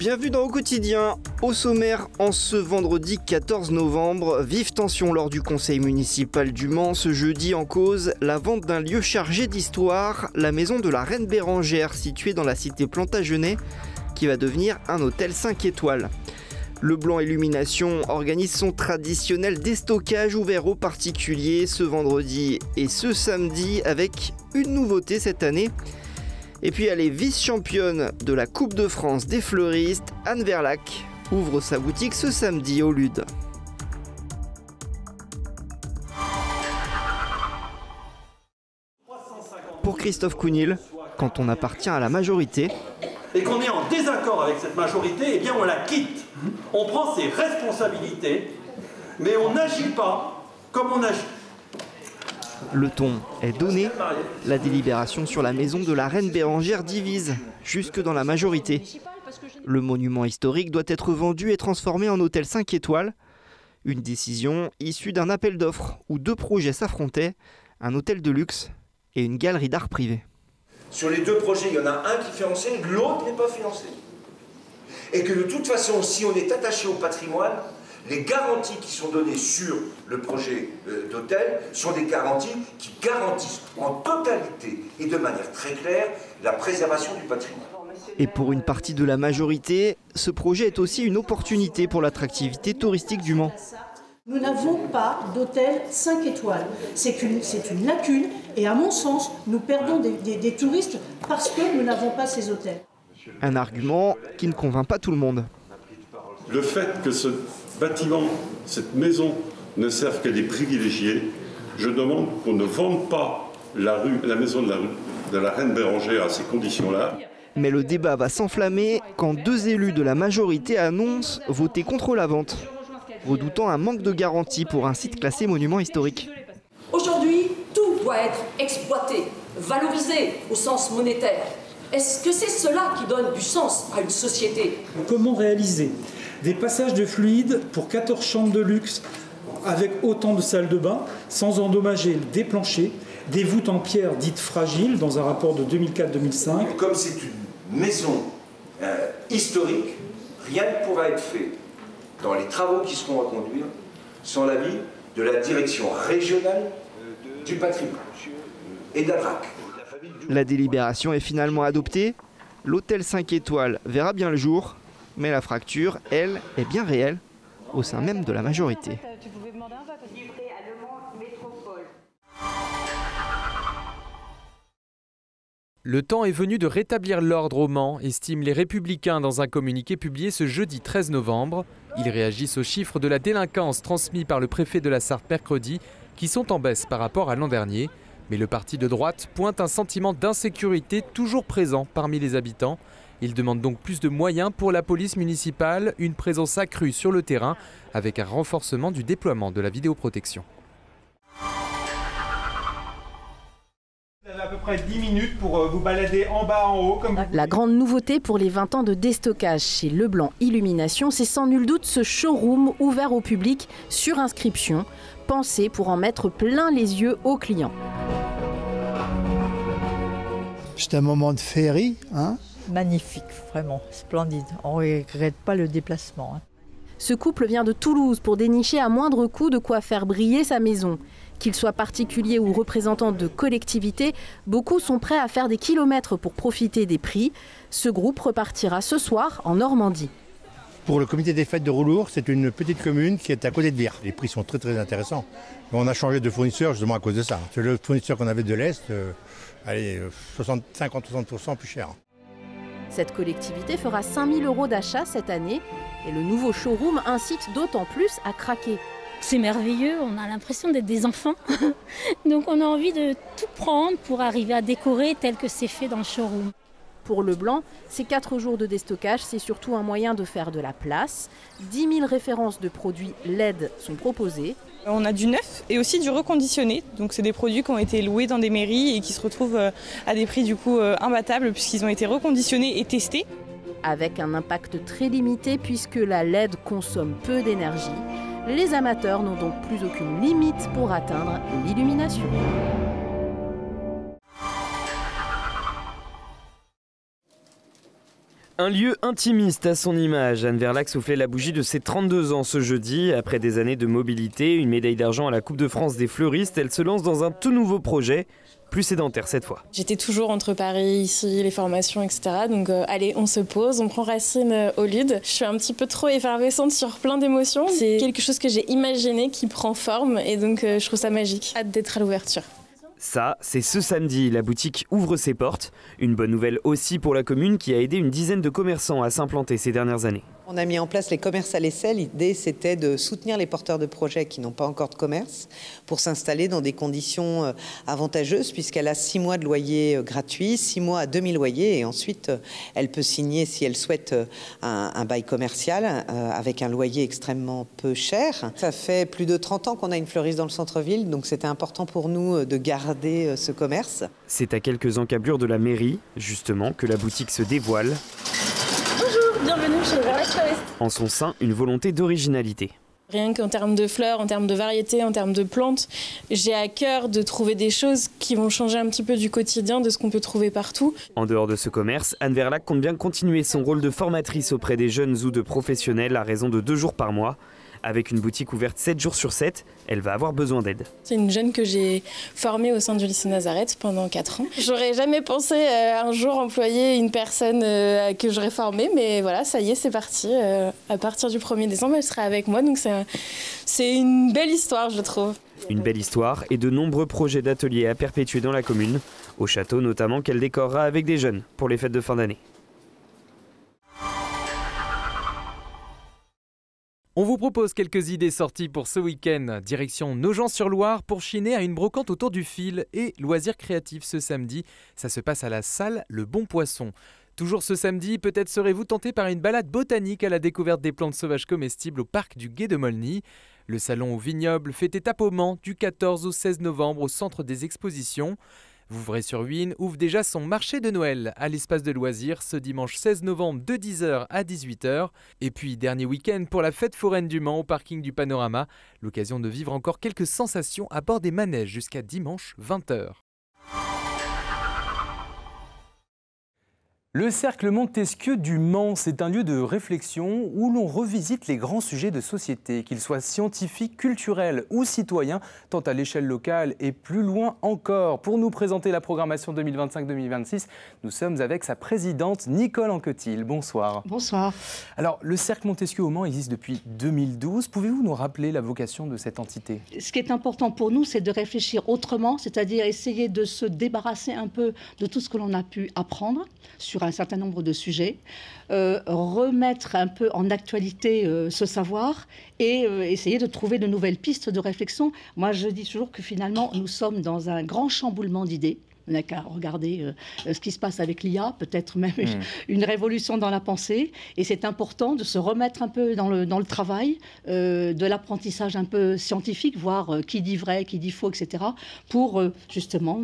Bienvenue dans Au Quotidien. Au sommaire, en ce vendredi 14 novembre, vive tension lors du conseil municipal du Mans. Ce jeudi en cause, la vente d'un lieu chargé d'histoire, la maison de la Reine Bérengère située dans la cité Plantagenet, qui va devenir un hôtel 5 étoiles. Le Blanc Illumination organise son traditionnel déstockage ouvert aux particuliers ce vendredi et ce samedi avec une nouveauté cette année. Et puis elle est vice-championne de la Coupe de France des fleuristes. Anne Verlac ouvre sa boutique ce samedi au Lude. Pour Christophe Counil, quand on appartient à la majorité et qu'on est en désaccord avec cette majorité, eh bien on la quitte. On prend ses responsabilités, mais on n'agit pas comme on agit. Le ton est donné. La délibération sur la maison de la Reine Bérengère divise, jusque dans la majorité. Le monument historique doit être vendu et transformé en hôtel 5 étoiles. Une décision issue d'un appel d'offres où deux projets s'affrontaient, un hôtel de luxe et une galerie d'art privé. Sur les deux projets, il y en a un qui est financé, l'autre n'est pas financé. Et que de toute façon, si on est attaché au patrimoine, les garanties qui sont données sur le projet d'hôtel sont des garanties qui garantissent en totalité et de manière très claire la préservation du patrimoine. Et pour une partie de la majorité, ce projet est aussi une opportunité pour l'attractivité touristique du Mans. Nous n'avons pas d'hôtel 5 étoiles. C'est une lacune et à mon sens, nous perdons des touristes parce que nous n'avons pas ces hôtels. Un argument qui ne convainc pas tout le monde. Le fait que ce bâtiment, cette maison, ne serve qu'à des privilégiés, je demande qu'on ne vende pas la maison de la Reine Bérengère à ces conditions-là. Mais le débat va s'enflammer quand deux élus de la majorité annoncent voter contre la vente, redoutant un manque de garantie pour un site classé monument historique. Aujourd'hui, tout doit être exploité, valorisé au sens monétaire. Est-ce que c'est cela qui donne du sens à une société? Comment réaliser des passages de fluide pour 14 chambres de luxe avec autant de salles de bain sans endommager des planchers, des voûtes en pierre dites fragiles dans un rapport de 2004-2005. Comme c'est une maison historique, rien ne pourra être fait dans les travaux qui seront à conduire sans l'avis de la direction régionale du patrimoine et de la DRAC. La délibération est finalement adoptée. L'hôtel 5 étoiles verra bien le jour, mais la fracture, elle, est bien réelle au sein même de la majorité. Le temps est venu de rétablir l'ordre au Mans, estiment les Républicains dans un communiqué publié ce jeudi 13 novembre. Ils réagissent aux chiffres de la délinquance transmis par le préfet de la Sarthe mercredi, qui sont en baisse par rapport à l'an dernier. Mais le parti de droite pointe un sentiment d'insécurité toujours présent parmi les habitants. Il demande donc plus de moyens pour la police municipale, une présence accrue sur le terrain, avec un renforcement du déploiement de la vidéoprotection. Vous avez à peu près 10 minutes pour vous balader en bas, en haut. Comme La grande nouveauté pour les 20 ans de déstockage chez Le Blanc Illumination, c'est sans nul doute ce showroom ouvert au public sur inscription, pensé pour en mettre plein les yeux aux clients. C'est un moment de féerie, hein ? Magnifique, vraiment, splendide. On ne regrette pas le déplacement. Ce couple vient de Toulouse pour dénicher à moindre coût de quoi faire briller sa maison. Qu'ils soient particuliers ou représentants de collectivités, beaucoup sont prêts à faire des kilomètres pour profiter des prix. Ce groupe repartira ce soir en Normandie. Pour le comité des fêtes de Roulour, c'est une petite commune qui est à côté de Vire. Les prix sont très très intéressants. On a changé de fournisseur justement à cause de ça. C'est le fournisseur qu'on avait de l'Est, 50-60% plus cher. Cette collectivité fera 5 000 € d'achat cette année et le nouveau showroom incite d'autant plus à craquer. C'est merveilleux, on a l'impression d'être des enfants. Donc on a envie de tout prendre pour arriver à décorer tel que c'est fait dans le showroom. Pour Le Blanc, ces 4 jours de déstockage, c'est surtout un moyen de faire de la place. 10 000 références de produits LED sont proposées. On a du neuf et aussi du reconditionné. Donc c'est des produits qui ont été loués dans des mairies et qui se retrouvent à des prix du coup imbattables puisqu'ils ont été reconditionnés et testés. Avec un impact très limité puisque la LED consomme peu d'énergie, les amateurs n'ont donc plus aucune limite pour atteindre l'illumination. Un lieu intimiste à son image. Anne Verlaque soufflait la bougie de ses 32 ans ce jeudi. Après des années de mobilité, une médaille d'argent à la Coupe de France des fleuristes, elle se lance dans un tout nouveau projet, plus sédentaire cette fois. J'étais toujours entre Paris, ici, les formations, etc. Donc allez, on se pose, on prend racine au Lude. Je suis un petit peu trop effervescente sur plein d'émotions. C'est quelque chose que j'ai imaginé qui prend forme et donc je trouve ça magique. Hâte d'être à l'ouverture. Ça, c'est ce samedi, la boutique ouvre ses portes. Une bonne nouvelle aussi pour la commune qui a aidé une dizaine de commerçants à s'implanter ces dernières années. On a mis en place les commerces à l'essai. L'idée, c'était de soutenir les porteurs de projets qui n'ont pas encore de commerce pour s'installer dans des conditions avantageuses puisqu'elle a 6 mois de loyer gratuit, 6 mois à demi-loyer et ensuite elle peut signer, si elle souhaite, un bail commercial avec un loyer extrêmement peu cher. Ça fait plus de 30 ans qu'on a une fleuriste dans le centre-ville, donc c'était important pour nous de garder ce commerce. C'est à quelques encablures de la mairie, justement, que la boutique se dévoile. Bienvenue chez Verlaque Fleuriste. En son sein, une volonté d'originalité. Rien qu'en termes de fleurs, en termes de variétés, en termes de plantes, j'ai à cœur de trouver des choses qui vont changer un petit peu du quotidien, de ce qu'on peut trouver partout. En dehors de ce commerce, Anne Verlaque compte bien continuer son rôle de formatrice auprès des jeunes ou de professionnels à raison de 2 jours par mois. Avec une boutique ouverte 7 jours sur 7, elle va avoir besoin d'aide. C'est une jeune que j'ai formée au sein du lycée Nazareth pendant 4 ans. J'aurais jamais pensé un jour employer une personne que j'aurais formée, mais voilà, ça y est, c'est parti. À partir du 1er décembre, elle sera avec moi, donc c'est une belle histoire, je trouve. Une belle histoire et de nombreux projets d'ateliers à perpétuer dans la commune, au château notamment qu'elle décorera avec des jeunes pour les fêtes de fin d'année. On vous propose quelques idées sorties pour ce week-end. Direction Nogent-sur-Loire pour chiner à une brocante autour du fil et loisirs créatifs ce samedi. Ça se passe à la salle Le Bon Poisson. Toujours ce samedi, peut-être serez-vous tenté par une balade botanique à la découverte des plantes sauvages comestibles au parc du Gué de Molny. Le salon au vignoble fait étape au Mans du 14 au 16 novembre au centre des expositions. Vouvray-sur-Huisne ouvre déjà son marché de Noël à l'espace de loisirs ce dimanche 16 novembre de 10h à 18h. Et puis dernier week-end pour la fête foraine du Mans au parking du Panorama. L'occasion de vivre encore quelques sensations à bord des manèges jusqu'à dimanche 20h. Le Cercle Montesquieu du Mans, c'est un lieu de réflexion où l'on revisite les grands sujets de société, qu'ils soient scientifiques, culturels ou citoyens, tant à l'échelle locale et plus loin encore. Pour nous présenter la programmation 2025-2026, nous sommes avec sa présidente Nicole Anquetil. Bonsoir. Bonsoir. Alors, le Cercle Montesquieu au Mans existe depuis 2012. Pouvez-vous nous rappeler la vocation de cette entité ? Ce qui est important pour nous, c'est de réfléchir autrement, c'est-à-dire essayer de se débarrasser un peu de tout ce que l'on a pu apprendre sur un certain nombre de sujets, remettre un peu en actualité ce savoir et essayer de trouver de nouvelles pistes de réflexion. Moi, je dis toujours que finalement, nous sommes dans un grand chamboulement d'idées. On n'a qu'à regarder ce qui se passe avec l'IA, peut-être même une révolution dans la pensée. Et c'est important de se remettre un peu dans le travail, de l'apprentissage un peu scientifique, voir qui dit vrai, qui dit faux, etc., pour justement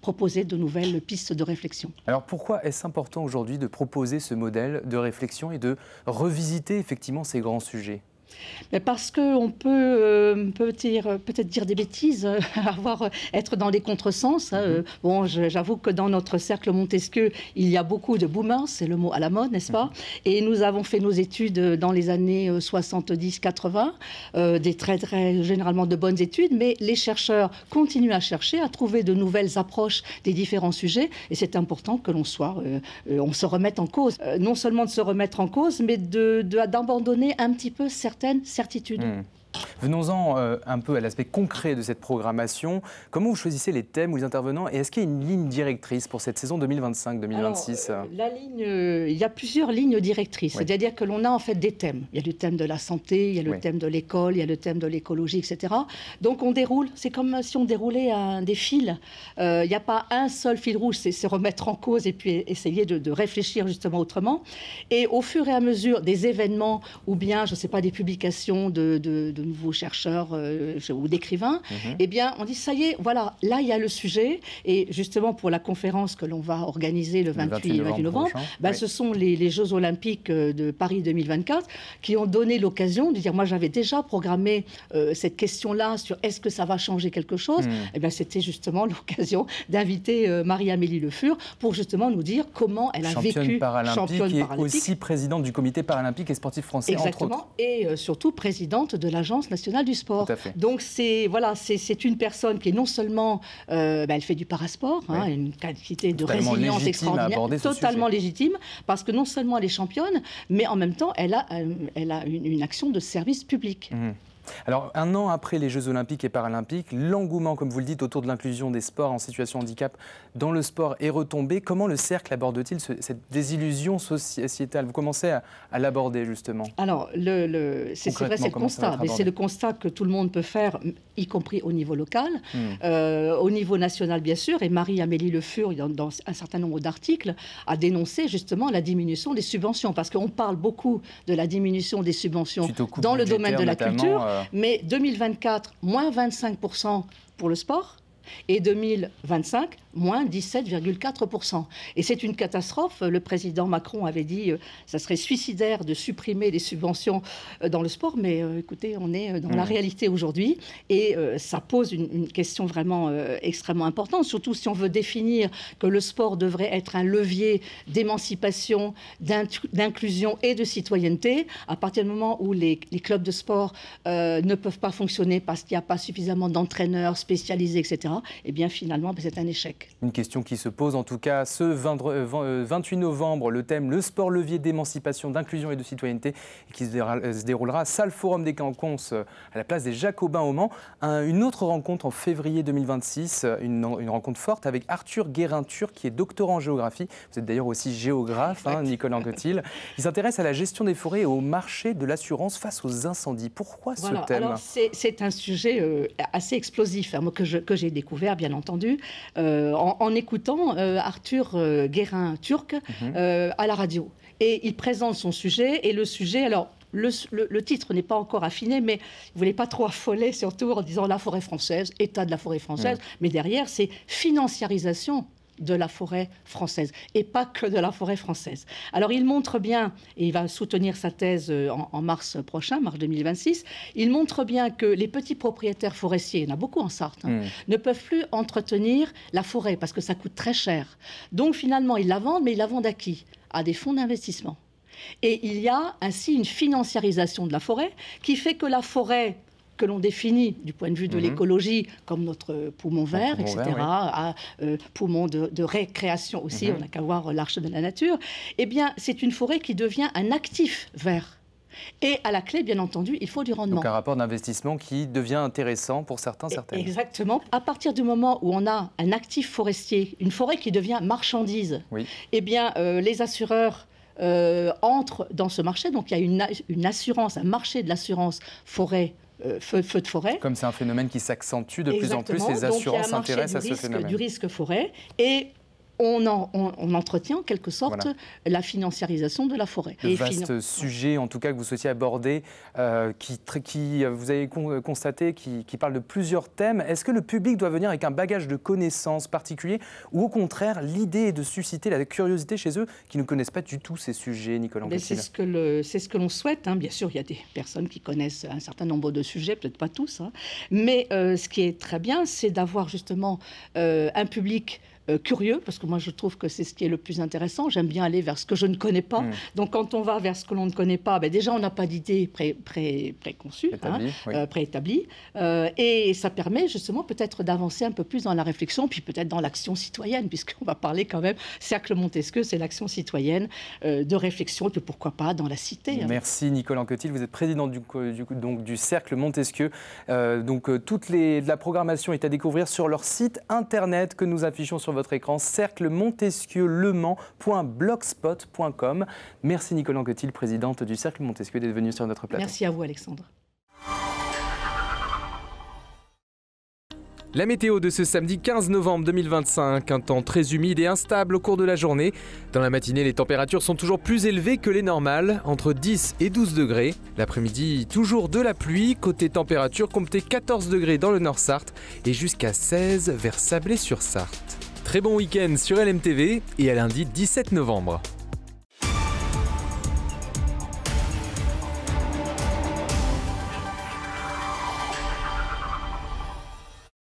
proposer de nouvelles pistes de réflexion. Alors pourquoi est-ce important aujourd'hui de proposer ce modèle de réflexion et de revisiter effectivement ces grands sujets ? Mais parce qu'on peut peut-être dire des bêtises, être dans les contresens. Bon, j'avoue que dans notre cercle Montesquieu, il y a beaucoup de boomers, c'est le mot à la mode, n'est-ce pas ? Et nous avons fait nos études dans les années 70-80, des très généralement de bonnes études, mais les chercheurs continuent à chercher, à trouver de nouvelles approches des différents sujets, et c'est important que l'on on se remette en cause. Non seulement de se remettre en cause, mais d'abandonner un petit peu certaines certitudes. Venons-en un peu à l'aspect concret de cette programmation. Comment vous choisissez les thèmes ou les intervenants et est-ce qu'il y a une ligne directrice pour cette saison 2025-2026 ? Il y a plusieurs lignes directrices. Oui. C'est-à-dire que l'on a en fait des thèmes. Il y a le thème de la santé, il y a le thème de l'école, il y a le thème de l'écologie, etc. Donc on déroule, c'est comme si on déroulait des fils. Il n'y a pas un seul fil rouge, c'est remettre en cause et puis essayer de réfléchir justement autrement. Et au fur et à mesure des événements ou bien, je ne sais pas, des publications de nouveaux chercheurs ou d'écrivains, eh bien, on dit, ça y est, voilà, là, il y a le sujet. Et justement, pour la conférence que l'on va organiser le 28 novembre, ce sont les Jeux Olympiques de Paris 2024 qui ont donné l'occasion de dire, moi, j'avais déjà programmé cette question-là sur est-ce que ça va changer quelque chose. Eh bien, c'était justement l'occasion d'inviter Marie-Amélie Le Fur pour justement nous dire comment elle a vécu championne paralympique et aussi présidente du comité paralympique et sportif français, exactement, entre autres. Et surtout présidente de l'Agence nationale du sport. Tout à fait. Donc c'est une personne qui est non seulement elle fait du parasport, une qualité de résilience extraordinaire, totalement légitime, parce que non seulement elle est championne, mais en même temps elle a une action de service public. Alors, 1 an après les Jeux Olympiques et Paralympiques, l'engouement, comme vous le dites, autour de l'inclusion des sports en situation de handicap dans le sport est retombé. Comment le cercle aborde-t-il cette désillusion sociétale? Vous commencez à l'aborder, justement. Alors, c'est vrai, c'est le constat. Mais c'est le constat que tout le monde peut faire, y compris au niveau local, au niveau national, bien sûr. Et Marie-Amélie Le Fur, dans un certain nombre d'articles, a dénoncé justement la diminution des subventions. Parce qu'on parle beaucoup de la diminution des subventions dans le domaine de la culture. Mais 2024, moins 25% pour le sport. Et 2025, moins 17,4%. Et c'est une catastrophe. Le président Macron avait dit que ça serait suicidaire de supprimer les subventions dans le sport. Mais écoutez, on est dans la réalité aujourd'hui. Et ça pose une question vraiment extrêmement importante, surtout si on veut définir que le sport devrait être un levier d'émancipation, d'inclusion et de citoyenneté. À partir du moment où les clubs de sport ne peuvent pas fonctionner parce qu'il n'y a pas suffisamment d'entraîneurs spécialisés, etc., eh bien finalement, c'est un échec. Une question qui se pose en tout cas ce 28 novembre, le thème « Le sport levier d'émancipation, d'inclusion et de citoyenneté » qui se déroulera à Salle Forum des Quinconces à la place des Jacobins au Mans. Une autre rencontre en février 2026, une rencontre forte avec Arthur Guérin-Turc qui est doctorant en géographie. Vous êtes d'ailleurs aussi géographe, Nicolas Anquetil. Il s'intéresse à la gestion des forêts et au marché de l'assurance face aux incendies. Pourquoi ce thème? Alors c'est un sujet assez explosif que j'ai découvert, bien entendu, en écoutant Arthur Guérin-Turc à la radio. Et il présente son sujet, et le sujet, alors le titre n'est pas encore affiné, mais il ne voulait pas trop affoler, surtout en disant la forêt française, état de la forêt française, mais derrière, c'est financiarisation de la forêt française, et pas que de la forêt française. Alors il montre bien, et il va soutenir sa thèse en mars prochain, mars 2026, il montre bien que les petits propriétaires forestiers, il y en a beaucoup en Sarthe, ne peuvent plus entretenir la forêt, parce que ça coûte très cher. Donc finalement, ils la vendent, mais ils la vendent à qui? À des fonds d'investissement. Et il y a ainsi une financiarisation de la forêt, qui fait que la forêt que l'on définit du point de vue de l'écologie comme notre poumon vert, etc., poumon de récréation aussi, on n'a qu'à voir l'Arche de la Nature, eh bien, c'est une forêt qui devient un actif vert. Et à la clé, bien entendu, il faut du rendement. Donc un rapport d'investissement qui devient intéressant pour certains, certaines. Exactement. À partir du moment où on a un actif forestier, une forêt qui devient marchandise, eh bien, les assureurs entrent dans ce marché. Donc il y a une assurance, un marché de l'assurance forêt, feu de forêt. Comme c'est un phénomène qui s'accentue de plus en plus, les assurances s'intéressent à ce phénomène. Du risque forêt, et on entretient en quelque sorte la financiarisation de la forêt. Le vaste sujet, en tout cas, que vous souhaitiez aborder, qui vous avez constaté, qui parle de plusieurs thèmes. Est-ce que le public doit venir avec un bagage de connaissances particulier, ou au contraire, l'idée est de susciter la curiosité chez eux qui ne connaissent pas du tout ces sujets, Nicolas Anquetil? C'est ce que l'on souhaite. Bien sûr, il y a des personnes qui connaissent un certain nombre de sujets, peut-être pas tous. Mais ce qui est très bien, c'est d'avoir justement un public curieux, parce que moi je trouve que c'est ce qui est le plus intéressant. J'aime bien aller vers ce que je ne connais pas. Donc quand on va vers ce que l'on ne connaît pas, déjà on n'a pas d'idée préconçue, préétablie. Et ça permet justement peut-être d'avancer un peu plus dans la réflexion, puis peut-être dans l'action citoyenne, puisqu'on va parler quand même, Cercle Montesquieu, c'est l'action citoyenne de réflexion, et pourquoi pas dans la cité. Merci Nicolas Anquetil, vous êtes président du Cercle Montesquieu. Toute la programmation est à découvrir sur leur site internet que nous affichons sur votre écran, cerclemontesquieulemans.blogspot.com. Merci Nicolas Anquetil, présidente du Cercle Montesquieu, d'être venue sur notre plateau. Merci à vous Alexandre. La météo de ce samedi 15 novembre 2025, un temps très humide et instable au cours de la journée. Dans la matinée, les températures sont toujours plus élevées que les normales, entre 10 et 12 degrés. L'après-midi, toujours de la pluie. Côté température, comptez 14 degrés dans le Nord-Sarthe et jusqu'à 16 vers Sablé-sur-Sarthe. Très bon week-end sur LMTV et à lundi 17 novembre.